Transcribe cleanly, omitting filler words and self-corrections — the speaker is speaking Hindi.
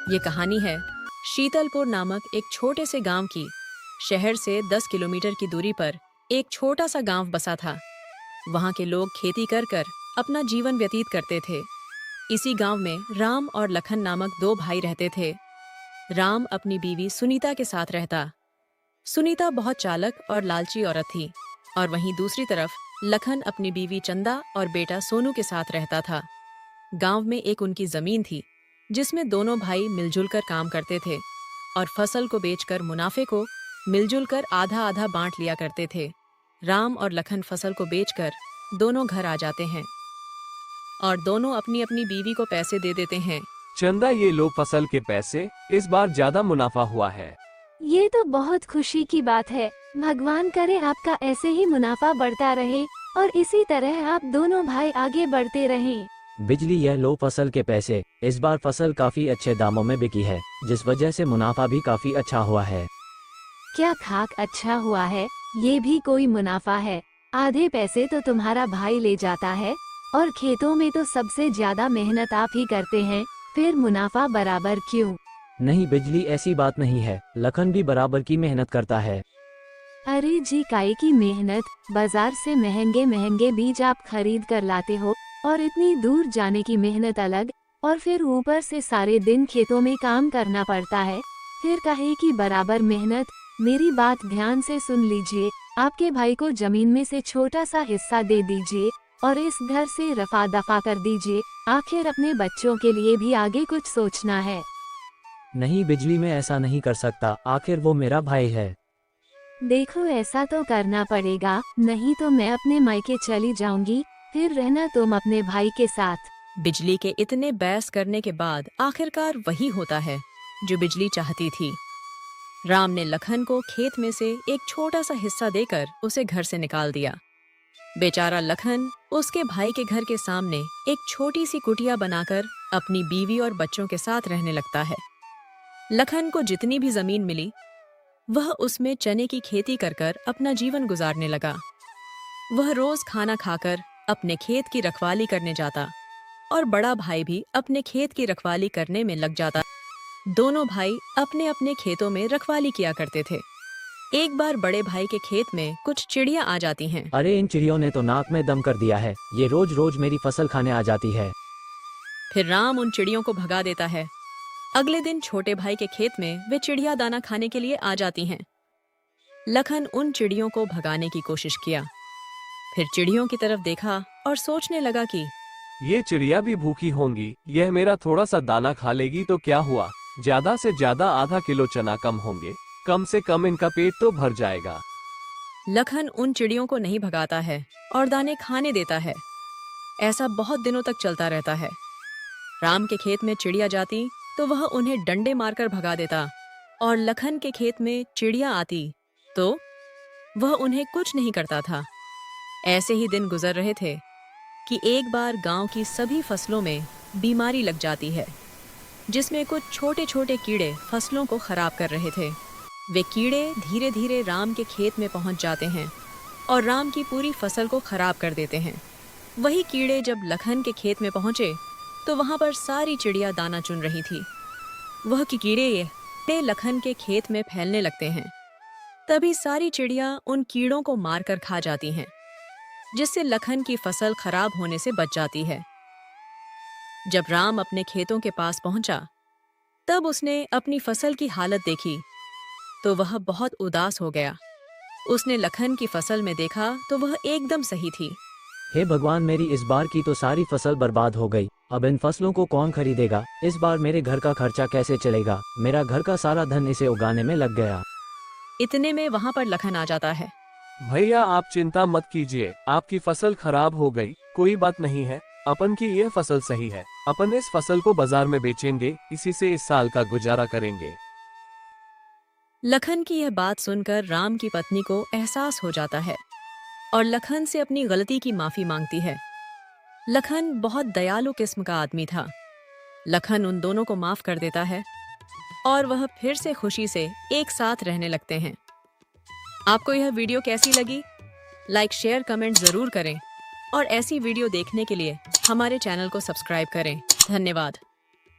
ये कहानी है शीतलपुर नामक एक छोटे से गांव की। शहर से 10 किलोमीटर की दूरी पर एक छोटा सा गांव बसा था। वहां के लोग खेती कर कर अपना जीवन व्यतीत करते थे। इसी गांव में राम और लखन नामक दो भाई रहते थे। राम अपनी बीवी सुनीता के साथ रहता। सुनीता बहुत चालक और लालची औरत थी और वहीं दूसरी तरफ लखन अपनी बीवी चंदा और बेटा सोनू के साथ रहता था। गांव में एक उनकी जमीन थी जिसमें दोनों भाई मिलजुल कर काम करते थे और फसल को बेचकर मुनाफे को मिलजुल कर आधा आधा बांट लिया करते थे। राम और लखन फसल को बेचकर दोनों घर आ जाते हैं और दोनों अपनी अपनी बीवी को पैसे दे देते हैं। चंदा, ये लो फसल के पैसे, इस बार ज्यादा मुनाफा हुआ है। ये तो बहुत खुशी की बात है। भगवान करे आपका ऐसे ही मुनाफा बढ़ता रहे और इसी तरह आप दोनों भाई आगे बढ़ते रहें। बिजली, यह लो फसल के पैसे, इस बार फसल काफी अच्छे दामों में बिकी है, जिस वजह से मुनाफा भी काफी अच्छा हुआ है। क्या खाक अच्छा हुआ है? ये भी कोई मुनाफा है? आधे पैसे तो तुम्हारा भाई ले जाता है और खेतों में तो सबसे ज्यादा मेहनत आप ही करते हैं, फिर मुनाफा बराबर क्यों? नहीं बिजली, ऐसी बात नहीं है, लखन भी बराबर की मेहनत करता है। अरे जी, काहे की मेहनत? बाजार से महंगे महंगे बीज आप खरीद कर लाते हो और इतनी दूर जाने की मेहनत अलग, और फिर ऊपर से सारे दिन खेतों में काम करना पड़ता है, फिर काहे की बराबर मेहनत? मेरी बात ध्यान से सुन लीजिए। आपके भाई को जमीन में से छोटा सा हिस्सा दे दीजिए और इस घर से रफा दफा कर दीजिए। आखिर अपने बच्चों के लिए भी आगे कुछ सोचना है। नहीं बिजली, में ऐसा नहीं कर सकता, आखिर वो मेरा भाई है। देखो, ऐसा तो करना पड़ेगा, नहीं तो मैं अपने मायके चली जाऊंगी, फिर रहना तुम अपने भाई के साथ। बिजली के इतने बहस करने के बाद आखिरकार वही होता है जो बिजली चाहती थी। राम ने लखन को खेत में से एक छोटा सा हिस्सा देकर उसे घर से निकाल दिया। बेचारा लखन उसके भाई के घर के सामने एक छोटी सी कुटिया बनाकर अपनी बीवी और बच्चों के साथ रहने लगता है। लखन को जितनी भी जमीन मिली वह उसमें चने की खेती कर कर अपना जीवन गुजारने लगा। वह रोज खाना खाकर अपने खेत की रखवाली करने जाता और बड़ा भाई भी अपने खेत की रखवाली करने में लग जाता। दोनों भाई अपने अपने खेतों में रखवाली किया करते थे। एक बार बड़े भाई के खेत में कुछ चिड़ियां आ जाती हैं। अरे, इन चिड़ियों ने तो नाक में दम कर दिया है, ये रोज रोज मेरी फसल खाने आ जाती है। फिर राम उन चिड़ियों को भगा देता है। अगले दिन छोटे भाई के खेत में वे चिड़िया दाना खाने के लिए आ जाती हैं। लखन उन चिड़ियों को भगाने की कोशिश किया, फिर चिड़ियों की तरफ देखा और सोचने लगा कि ये चिड़िया भी भूखी होंगी, यह मेरा थोड़ा सा दाना खा लेगी तो क्या हुआ, ज्यादा से ज्यादा आधा किलो चना कम होंगे, कम से कम इनका पेट तो भर जाएगा। लखन उन चिड़ियों को नहीं भगाता है और दाने खाने देता है। ऐसा बहुत दिनों तक चलता रहता है। राम के खेत में चिड़िया जाती तो वह उन्हें डंडे मारकर भगा देता और लखन के खेत में चिड़िया आती तो वह उन्हें कुछ नहीं करता था। ऐसे ही दिन गुजर रहे थे कि एक बार गांव की सभी फसलों में बीमारी लग जाती है, जिसमें कुछ छोटे छोटे कीड़े फसलों को खराब कर रहे थे। वे कीड़े धीरे धीरे राम के खेत में पहुंच जाते हैं और राम की पूरी फसल को खराब कर देते हैं। वही कीड़े जब लखन के खेत में पहुंचे तो वहां पर सारी चिड़िया दाना चुन रही थी। वह कीड़े लखन के खेत में फैलने लगते हैं। तभी सारी चिड़िया उन कीड़ों को मारकर खा जाती हैं, जिससे लखन की फसल खराब होने से बच जाती है। जब राम अपने खेतों के पास पहुंचा तब उसने अपनी फसल की हालत देखी तो वह बहुत उदास हो गया। उसने लखन की फसल में देखा तो वह एकदम सही थी। हे भगवान, मेरी इस बार की तो सारी फसल बर्बाद हो गई, अब इन फसलों को कौन खरीदेगा? इस बार मेरे घर का खर्चा कैसे चलेगा? मेरा घर का सारा धन इसे उगाने में लग गया। इतने में वहां पर लखन आ जाता है। भैया, आप चिंता मत कीजिए, आपकी फसल खराब हो गई, कोई बात नहीं है, अपन की ये फसल सही है, अपन इस फसल को बाजार में बेचेंगे, इसी से इस साल का गुजारा करेंगे। लखन की यह बात सुनकर राम की पत्नी को एहसास हो जाता है और लखन से अपनी गलती की माफी मांगती है। लखन बहुत दयालु किस्म का आदमी था। लखन उन दोनों को माफ कर देता है और वह फिर से खुशी से एक साथ रहने लगते हैं। आपको यह वीडियो कैसी लगी? लाइक, शेयर, कमेंट जरूर करें और ऐसी वीडियो देखने के लिए हमारे चैनल को सब्सक्राइब करें। धन्यवाद।